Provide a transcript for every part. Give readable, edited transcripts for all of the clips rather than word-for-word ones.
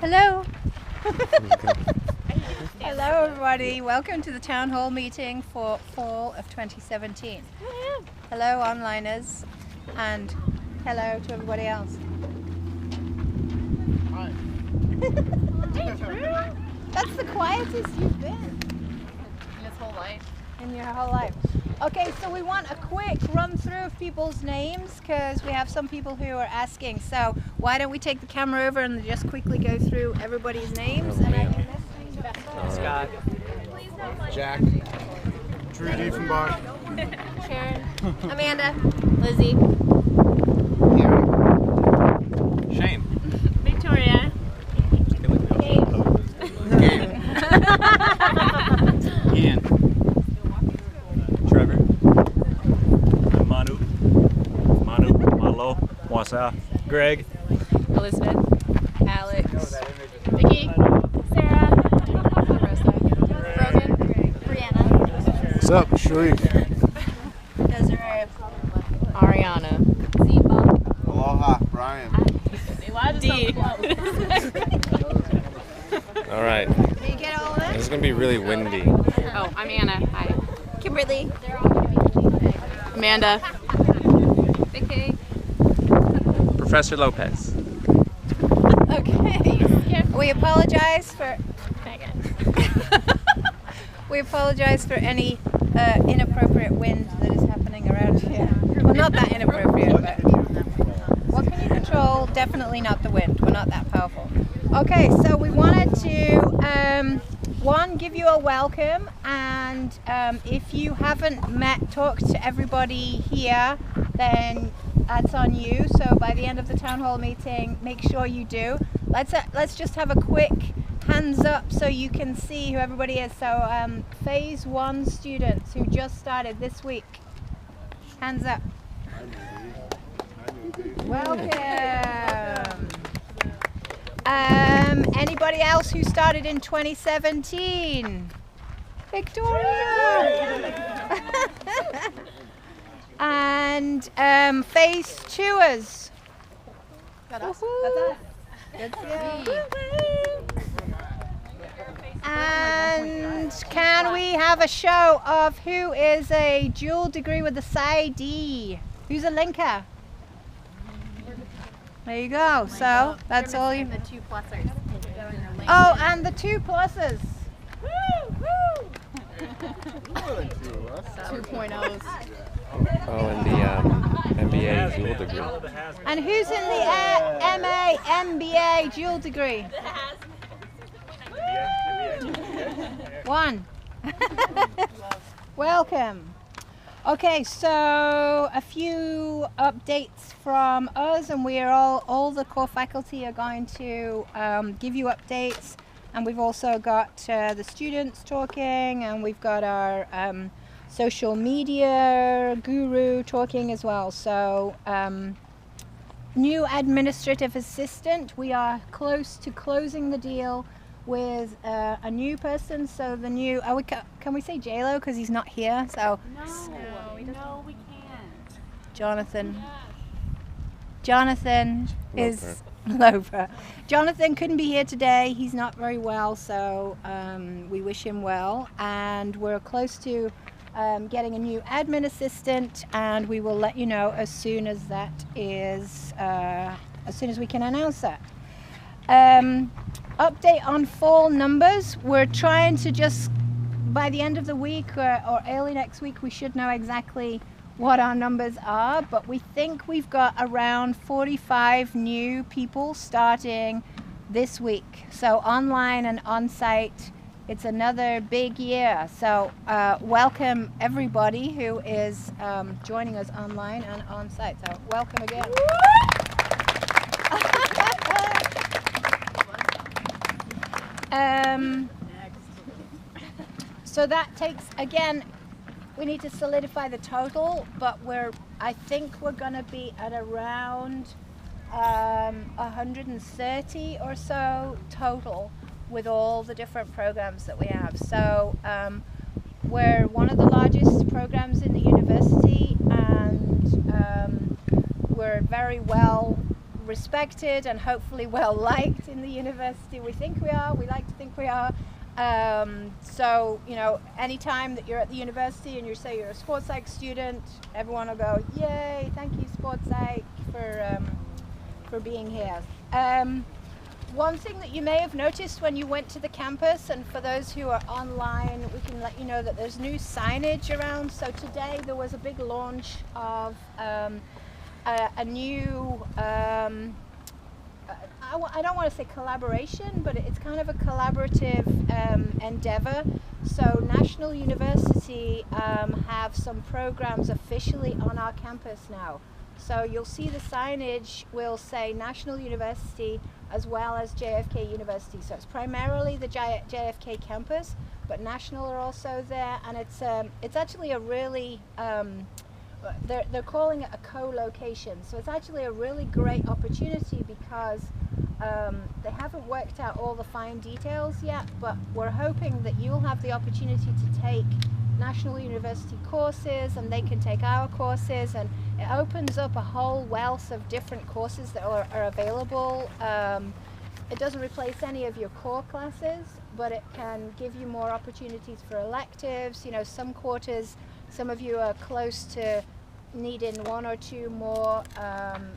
Hello. Hello everybody, welcome to the town hall meeting for fall of 2017. Hello onliners and hello to everybody else. Hi. That's the quietest you've been In his whole life. in your whole life. Okay, so we want a quick run through of people's names because we have some people who are asking. So why don't we take the camera over and just quickly go through everybody's names? Scott. Jack. Drew Diefenbach. Sharon. Amanda. Lizzie. Shane. Victoria. Ian. Trevor. Manu. Malo. Wasa. Greg. Elizabeth. Alex. Vicky. Sarah. Rogan. Brianna. What's up, Sharif? Desiree. Ariana. Ziba. Aloha, Brian. D. All right. Did you get all of This it? is going to be really windy. Oh, I'm Anna. Hi. Kimberly. Amanda. Vicky. Professor Lopez. Okay. We apologize for we apologize for any inappropriate wind that is happening around here. Well, not that inappropriate, but what can you control? Definitely not the wind. We're not that powerful. Okay, so we wanted to one, give you a welcome, and if you haven't talked to everybody here, then that's on you. So by the end of the town hall meeting, make sure you do. Let's just have a quick hands up so you can see who everybody is. So phase 1 students who just started this week, hands up. Welcome. Anybody else who started in 2017? Victoria. And phase 2ers. That's us. Good to And can we have a show of who is a dual degree with the PsyD? Who's a linker? There you go. So that's all you. The 2 plussers. Oh, and the 2 pluses. 2.0s. Oh, and the MBA dual degree. And who's in the MA, MBA dual degree? One. Welcome. Okay, so a few updates from us, and we are all the core faculty are going to give you updates, and we've also got the students talking, and we've got our social media guru talking as well. So new administrative assistant, we are close to closing the deal with a new person. So the new, can we say J-Lo because he's not here? So No, we can't. Jonathan is Loper. Jonathan couldn't be here today. He's not very well, so we wish him well. And we're close to getting a new admin assistant, and we will let you know as soon as that is, as soon as we can announce that. Update on fall numbers. We're trying to just, by the end of the week or early next week, we should know exactly what our numbers are, but we think we've got around 45 new people starting this week. So online and on-site, it's another big year. So welcome everybody who is joining us online and on-site. So welcome again. So that takes, again, we need to solidify the total, but I think we're going to be at around 130 or so total with all the different programs that we have. So we're one of the largest programs in the university, and we're very well respected and hopefully well liked in the university. We think we are. We like to think we are. So, you know, anytime that you're at the university and you say you're a sports psych student, everyone will go, yay, thank you sports psych for being here. One thing that you may have noticed when you went to the campus, and for those who are online, we can let you know that there's new signage around. So today there was a big launch of a new, I don't want to say collaboration, but it's kind of a collaborative endeavor. So National University have some programs officially on our campus now. So you'll see the signage will say National University as well as JFK University. So it's primarily the JFK campus, but National are also there, and it's actually a really they're calling it a co-location. So it's actually a really great opportunity because they haven't worked out all the fine details yet, but we're hoping that you'll have the opportunity to take National University courses and they can take our courses, and it opens up a whole wealth of different courses that are available. It doesn't replace any of your core classes, but it can give you more opportunities for electives. You know, some quarters, some of you are close to needing 1 or 2 more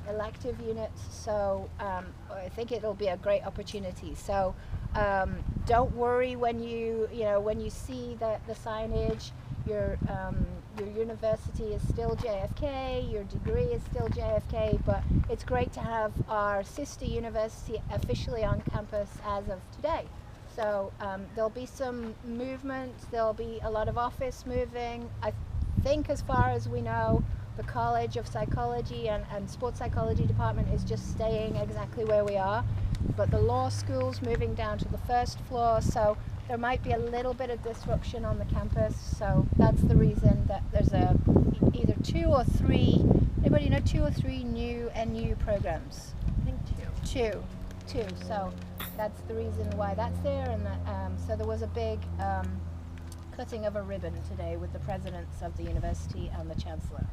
elective units, so I think it'll be a great opportunity. So don't worry when you see the signage. Your university is still JFK, your degree is still JFK, but it's great to have our sister university officially on campus as of today. So there'll be some movement, there'll be a lot of office moving. I think as far as we know, the College of Psychology and Sports Psychology department is just staying exactly where we are, but the law school's moving down to the 1st floor, so there might be a little bit of disruption on the campus. So that's the reason that there's either 2 or 3, anybody know 2 or 3 new NU programs? I think 2. 2. So that's the reason why that's there, and that, so there was a big cutting of a ribbon today with the presidents of the university and the chancellor.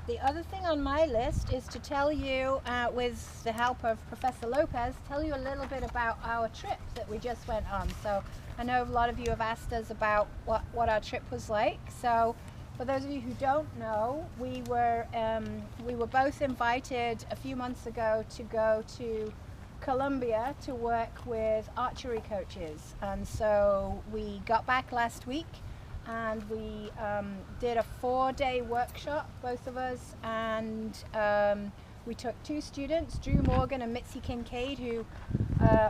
The other thing on my list is to tell you, with the help of Professor Lopez, tell you a little bit about our trip that we just went on. So I know a lot of you have asked us about what our trip was like. So for those of you who don't know, we were both invited a few months ago to go to Colombia to work with archery coaches, and so we got back last week and we did a 4-day workshop, both of us, and we took 2 students, Drew Morgan and Mitzi Kincaid, who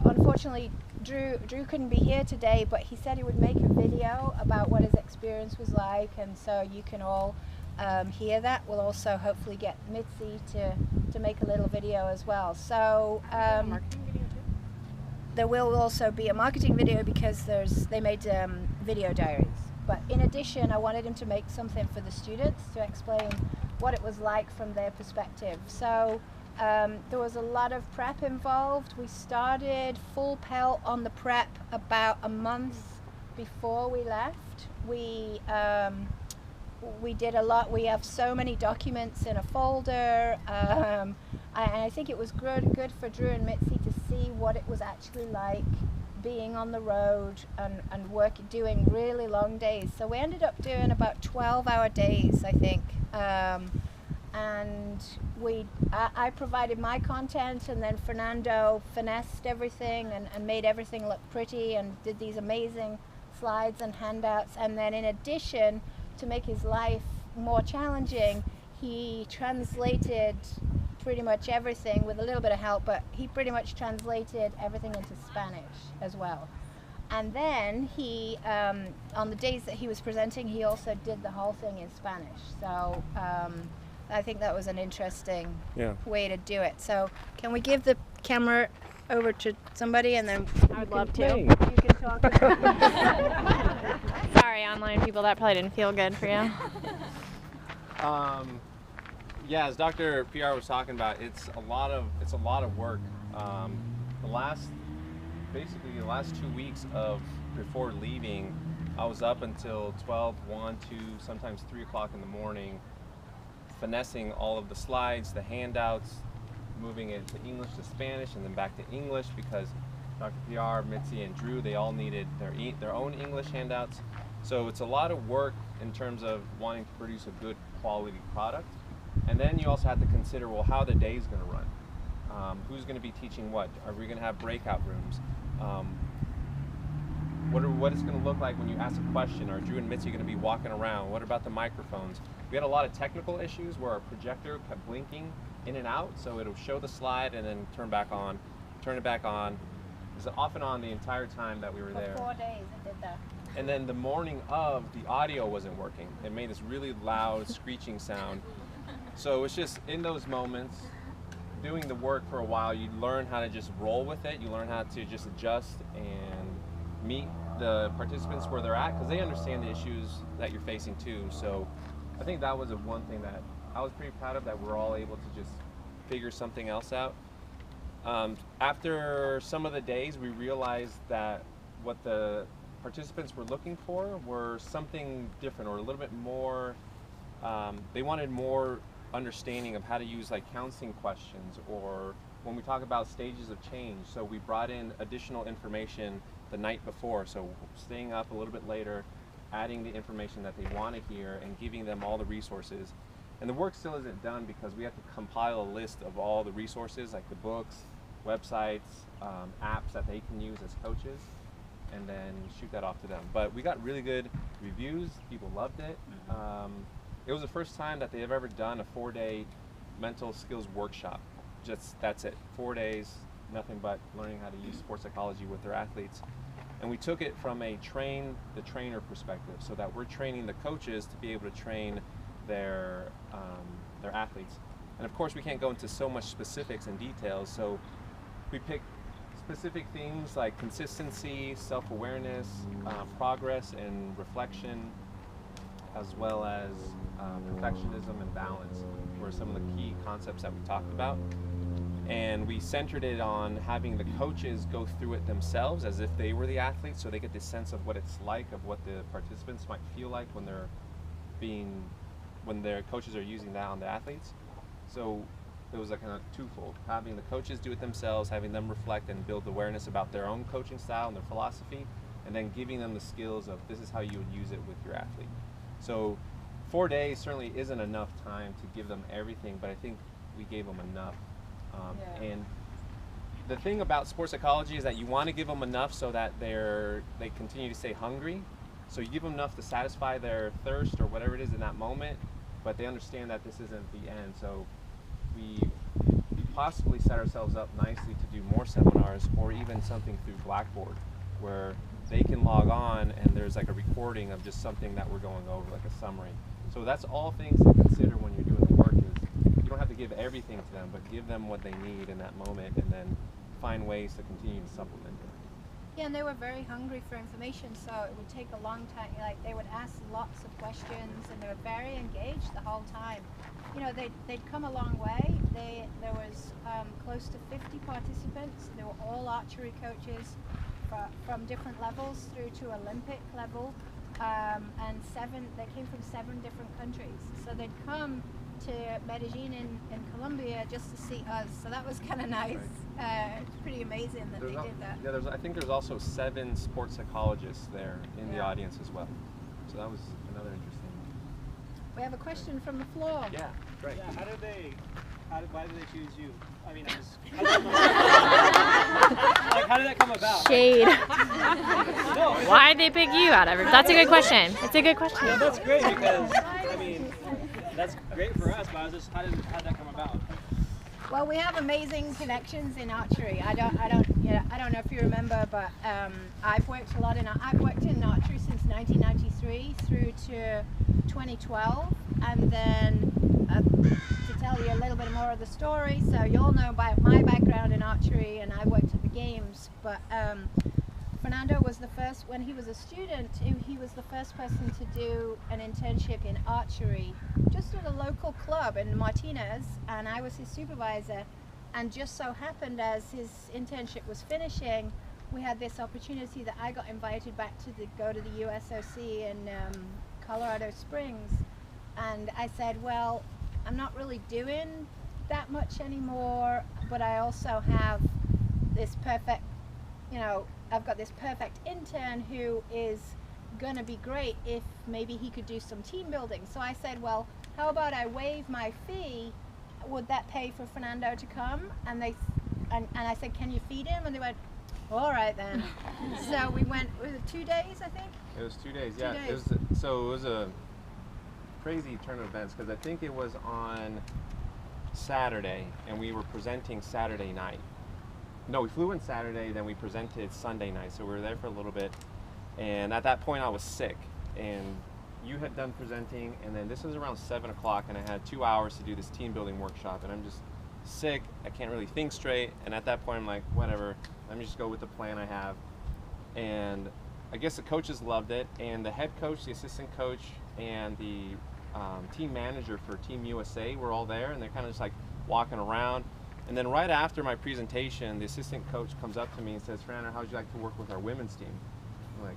unfortunately Drew couldn't be here today, but he said he would make a video about what his experience was like, and so you can all hear that. We'll also hopefully get Mitzi to make a little video as well. So there will also be a marketing video because they made video diaries. But in addition, I wanted him to make something for the students to explain what it was like from their perspective. So there was a lot of prep involved. We started full pelt on the prep about a month before we left. We did a lot. We have so many documents in a folder. And I think it was good for Drew and Mitzi to see what it was actually like being on the road and doing really long days. So we ended up doing about 12-hour days, I think. And I provided my content, and then Fernando finessed everything and made everything look pretty and did these amazing slides and handouts. And then in addition, to make his life more challenging, he translated pretty much everything with a little bit of help, but he pretty much translated everything into Spanish as well. And then he, on the days that he was presenting, he also did the whole thing in Spanish. So I think that was an interesting way to do it. So can we give the camera over to somebody, and then I would love to. you can talk about Sorry, online people, that probably didn't feel good for you. Yeah, as Dr. PR was talking about, it's a lot of work. The last 2 weeks before leaving, I was up until 12, 1, 2, sometimes 3 o'clock in the morning, finessing all of the slides, the handouts, moving it to English to Spanish and then back to English because Dr. PR, Mitzi, and Drew, they all needed their own English handouts. So it's a lot of work in terms of wanting to produce a good quality product. And then you also have to consider, well, how the day is going to run. Who's going to be teaching what? Are we going to have breakout rooms? What it's going to look like when you ask a question? Are Drew and Mitzi going to be walking around? What about the microphones? We had a lot of technical issues where our projector kept blinking in and out, so it'll show the slide and then turn back on, turn it back on. It was off and on the entire time that we were there. For 4 days it did that. And then the morning of, the audio wasn't working. It made this really loud screeching sound. So it's just in those moments, doing the work for a while, you learn how to just roll with it. You learn how to just adjust and meet the participants where they're at, because they understand the issues that you're facing too. So I think that was one thing that I was pretty proud of, that we're all able to just figure something else out. After some of the days, we realized that what the participants were looking for were something different, or a little bit more, they wanted more understanding of how to use like counseling questions, or when we talk about stages of change. So we brought in additional information the night before, so staying up a little bit later, adding the information that they want to hear and giving them all the resources. And the work still isn't done because we have to compile a list of all the resources, like the books, websites, apps that they can use as coaches, and then shoot that off to them. But we got really good reviews. People loved it. It was the first time that they've ever done a 4-day mental skills workshop. Just, that's it, 4 days, nothing but learning how to use sports psychology with their athletes. And we took it from the trainer perspective, so that we're training the coaches to be able to train their athletes. And of course we can't go into so much specifics and details, so we picked specific things like consistency, self-awareness, progress and reflection, as well as perfectionism and balance were some of the key concepts that we talked about. And we centered it on having the coaches go through it themselves as if they were the athletes, so they get this sense of what it's like, of what the participants might feel like when their coaches are using that on the athletes. So it was like kind of twofold, having the coaches do it themselves, having them reflect and build awareness about their own coaching style and their philosophy, and then giving them the skills of this is how you would use it with your athlete. So 4 days certainly isn't enough time to give them everything, but I think we gave them enough. And the thing about sports psychology is that you want to give them enough so that they continue to stay hungry. So you give them enough to satisfy their thirst or whatever it is in that moment, but they understand that this isn't the end. So we possibly set ourselves up nicely to do more seminars, or even something through Blackboard, where they can log on and there's like a recording of just something that we're going over, like a summary. So that's all things to consider when you're doing the work. Is you don't have to give everything to them, but give them what they need in that moment, and then find ways to continue to supplement it. Yeah, and they were very hungry for information, so it would take a long time. Like, they would ask lots of questions, and they were very engaged the whole time. You know, they'd come a long way. There was close to 50 participants. They were all archery coaches from different levels through to Olympic level, and they came from 7 different countries. So they'd come to Medellin in Colombia just to see us. So that was kind of nice. Right. It's pretty amazing that they did that. Yeah, I think there's also 7 sports psychologists there in the audience as well. So that was another interesting one. We have a question from the floor. Yeah, great. Yeah, why did they choose you? I mean, how did that come about? Shade. No, Why did they pick you out of it? That's a good question. It's a good question. yeah, that's great because, I mean, that's great for us, but I was just, how did that come about? Well, we have amazing connections in archery. I don't know if you remember, but I've worked in archery since 1993 through to 2012, and then to tell you a little bit more of the story. So you all know about my background in archery, and I worked at the games. But Fernando was the first, when he was a student, he was the first person to do an internship in archery just at a local club in Martinez, and I was his supervisor. And just so happened, as his internship was finishing, we had this opportunity that I got invited back to go to the USOC in Colorado Springs. And I said, well, I'm not really doing that much anymore, but I also have this perfect, I've got this perfect intern who is going to be great if maybe he could do some team building. So I said, well, how about I waive my fee? Would that pay for Fernando to come? And I said, can you feed him? And they went, all right then. So we went, was it 2 days, I think? It was 2 days, yeah. 2 days. It was a crazy turn of events because I think it was on Saturday and we were presenting Saturday night. No, we flew in Saturday, then we presented Sunday night, so we were there for a little bit. And at that point I was sick, and you had done presenting, and then this was around 7 o'clock, and I had 2 hours to do this team building workshop, and I'm just sick, I can't really think straight, and at that point I'm like, whatever, let me just go with the plan I have. And I guess the coaches loved it, and the head coach, the assistant coach, and the team manager for Team USA were all there, and they're kind of just like walking around. And then right after my presentation, the assistant coach comes up to me and says, Fernando, how would you like to work with our women's team? I'm like,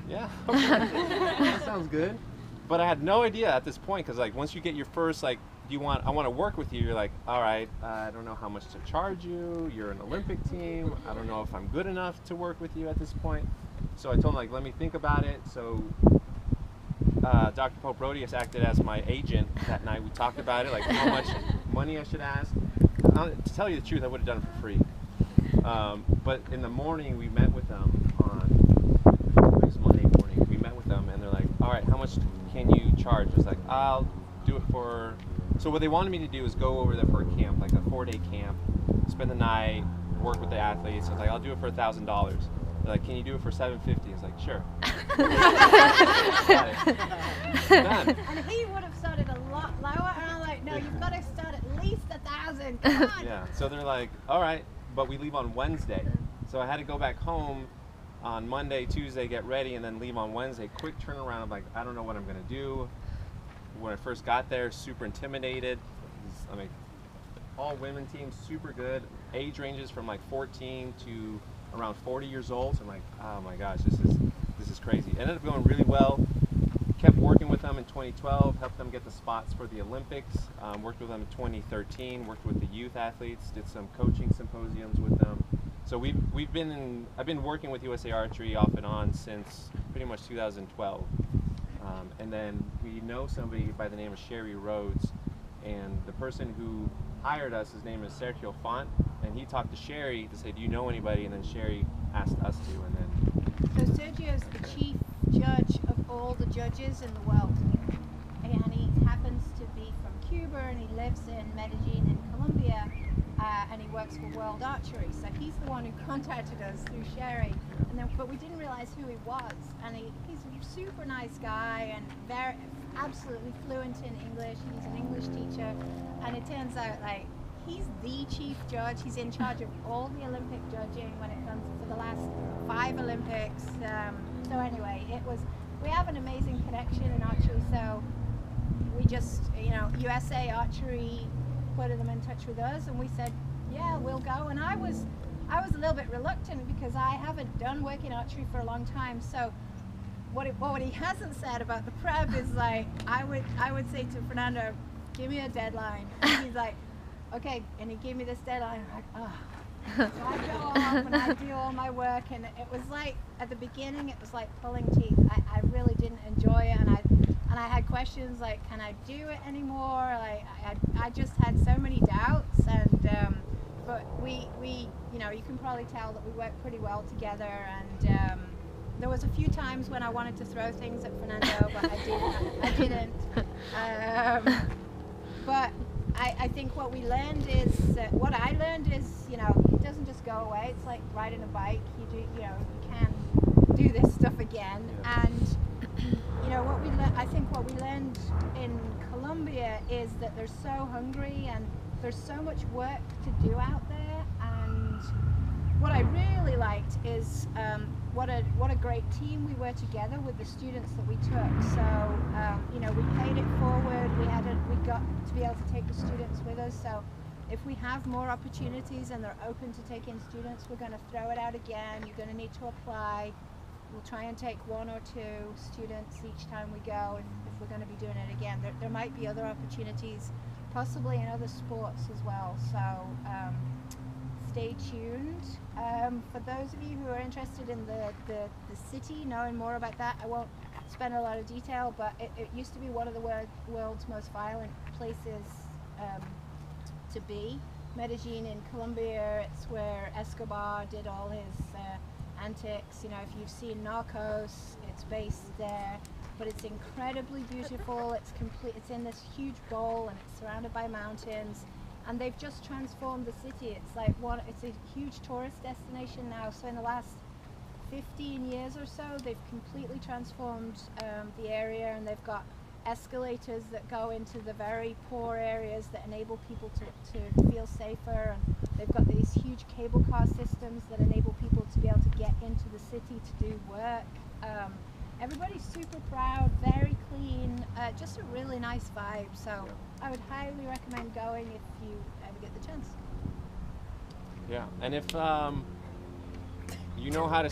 yeah, okay. That sounds good. But I had no idea at this point, because like once you get your first, like, I want to work with you, you're like, all right, I don't know how much to charge you, you're an Olympic team, I don't know if I'm good enough to work with you at this point. So I told him, like, let me think about it. So Dr. Pope Rodius acted as my agent that night. We talked about it, like how much money I should ask. To tell you the truth, I would have done it for free. But in the morning, we met with them it was Monday morning. We met with them, and they're like, all right, how much can you charge? I was like, I'll do it for... So what they wanted me to do is go over there for a camp, like a 4-day camp, spend the night, work with the athletes. I was like, I'll do it for $1,000. They're like, can you do it for $750? I was like, sure. Done. And he would have started a lot lower, and I'm like, no, you've got to start at least 1,000. Come on. Yeah. So they're like, all right, but we leave on Wednesday. So I had to go back home on Monday, Tuesday, get ready, and then leave on Wednesday. Quick turnaround. I'm like, I don't know what I'm gonna do. When I first got there, super intimidated. I mean, all women teams, super good. Age ranges from like 14 to around 40 years old. So I'm like, oh my gosh, this is crazy. It ended up going really well. Kept working with them in 2012, helped them get the spots for the Olympics. Worked with them in 2013, worked with the youth athletes, did some coaching symposiums with them. So I've been working with USA Archery off and on since pretty much 2012. And then we know somebody by the name of Sherry Rhodes, and the person who hired us, his name is Sergio Font, and he talked to Sherry to say, do you know anybody? And then Sherry asked us to, and then... So Sergio's the chief judge of all the judges in the world, and he happens to be from Cuba, and he lives in Medellin in Colombia, and he works for World Archery. So he's the one who contacted us through Sherry, but we didn't realize who he was. And he's a super nice guy and absolutely fluent in English. He's an English teacher, and it turns out like he's the chief judge. He's in charge of all the Olympic judging when it comes to the last 5 Olympics. So anyway, we have an amazing connection in archery. So we just, USA Archery put them in touch with us, and we said, yeah, we'll go. And I was a little bit reluctant because I haven't done work in archery for a long time. So what he hasn't said about the prep is like, I would say to Fernando, give me a deadline. And he's like, okay, and he gave me this deadline. I'm like, oh. So I go off and I do all my work, and it was like, at the beginning it was like pulling teeth. I really didn't enjoy it, and I had questions like, can I do it anymore? Like I just had so many doubts, and but we you can probably tell that we worked pretty well together, and there was a few times when I wanted to throw things at Fernando, but I didn't. But I think what I learned is, it doesn't just go away. It's like riding a bike. You can do this stuff again. Yeah. And I think what we learned in Colombia is that they're so hungry and there's so much work to do out there. And what I really liked is what a great team we were together with the students that we took. So we paid it forward. We got to be able to take the students with us. So if we have more opportunities and they're open to taking students, we're going to throw it out again. You're going to need to apply. We'll try and take 1 or 2 students each time we go if we're going to be doing it again. There might be other opportunities possibly in other sports as well. So stay tuned. For those of you who are interested in the city, knowing more about that, I won't spend a lot of detail, but it used to be one of the world's most violent places to be. Medellin in Colombia, it's where Escobar did all his antics. You know, if you've seen Narcos, it's based there. But it's incredibly beautiful. It's complete. It's in this huge bowl, and it's surrounded by mountains. And they've just transformed the city. It's like it's a huge tourist destination now. So in the last 15 years or so, they've completely transformed the area, and they've got escalators that go into the very poor areas that enable people to feel safer, and they've got these huge cable car systems that enable people to be able to get into the city to do work. Everybody's super proud, very clean, just a really nice vibe. So I would highly recommend going if you ever get the chance. Yeah, and if you know how to